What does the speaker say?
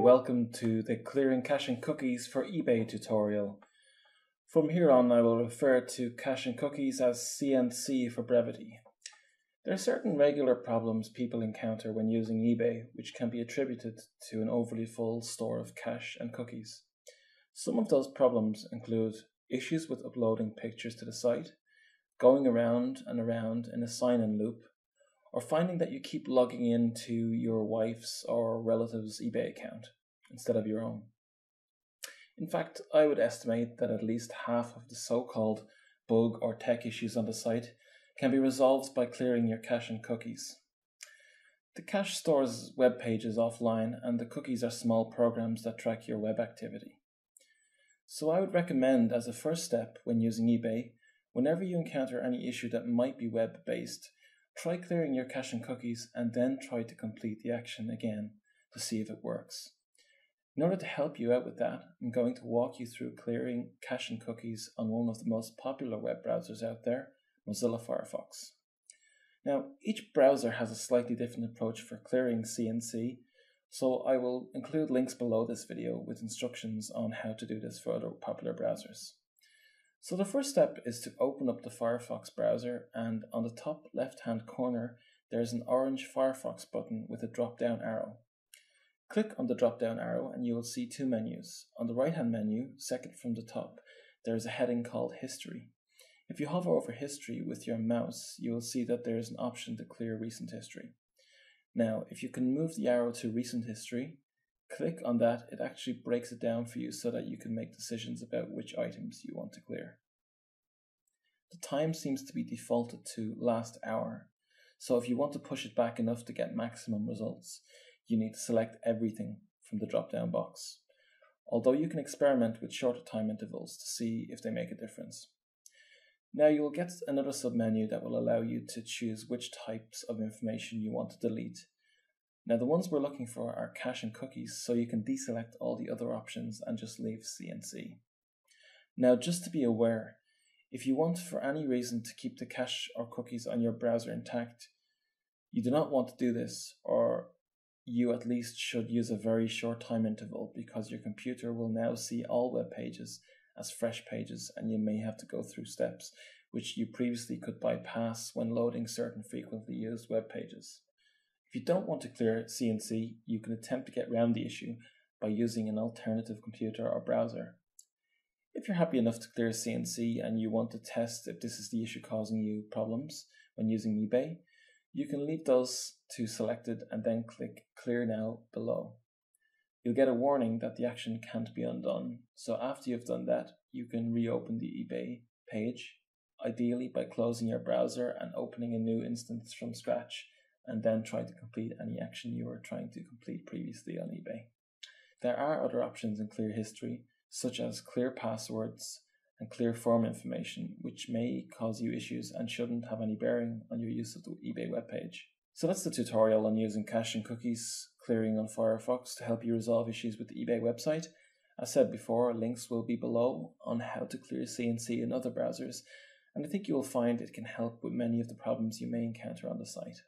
welcome to the Clearing Caching Cookies for eBay tutorial. From here on I will refer to caching cookies as CNC for brevity. There are certain regular problems people encounter when using eBay which can be attributed to an overly full store of cache and cookies. Some of those problems include issues with uploading pictures to the site, going around and around in a sign-in loop, or finding that you keep logging into your wife's or relative's eBay account instead of your own. In fact, I would estimate that at least half of the so-called bug or tech issues on the site can be resolved by clearing your cache and cookies. The cache stores web pages offline, and the cookies are small programs that track your web activity. So I would recommend, as a first step when using eBay, whenever you encounter any issue that might be web-based, try clearing your cache and cookies and then try to complete the action again to see if it works. In order to help you out with that, I'm going to walk you through clearing cache and cookies on one of the most popular web browsers out there, Mozilla Firefox. Now, each browser has a slightly different approach for clearing CNC, so I will include links below this video with instructions on how to do this for other popular browsers. So the first step is to open up the Firefox browser, and on the top left-hand corner there's an orange Firefox button with a drop-down arrow. Click on the drop-down arrow and you will see two menus. On the right-hand menu, second from the top, there is a heading called History. If you hover over History with your mouse, you will see that there is an option to clear recent history. Now, if you can move the arrow to Recent History, click on that. It actually breaks it down for you so that you can make decisions about which items you want to clear. The time seems to be defaulted to last hour, so if you want to push it back enough to get maximum results, you need to select everything from the drop-down box, although you can experiment with shorter time intervals to see if they make a difference. Now you will get another submenu that will allow you to choose which types of information you want to delete. Now the ones we're looking for are cache and cookies, so you can deselect all the other options and just leave CNC. Now just to be aware, if you want for any reason to keep the cache or cookies on your browser intact, you do not want to do this, or you at least should use a very short time interval, because your computer will now see all web pages as fresh pages and you may have to go through steps which you previously could bypass when loading certain frequently used web pages. If you don't want to clear CNC, you can attempt to get around the issue by using an alternative computer or browser. If you're happy enough to clear CNC and you want to test if this is the issue causing you problems when using eBay, you can leave those two selected and then click Clear Now below. You'll get a warning that the action can't be undone, so after you've done that, you can reopen the eBay page, ideally by closing your browser and opening a new instance from scratch, and then try to complete any action you were trying to complete previously on eBay. There are other options in Clear History, such as Clear Passwords and Clear Form Information, which may cause you issues and shouldn't have any bearing on your use of the eBay webpage. So that's the tutorial on using cache and cookies clearing on Firefox to help you resolve issues with the eBay website. As said before, links will be below on how to clear CNC in other browsers, and I think you will find it can help with many of the problems you may encounter on the site.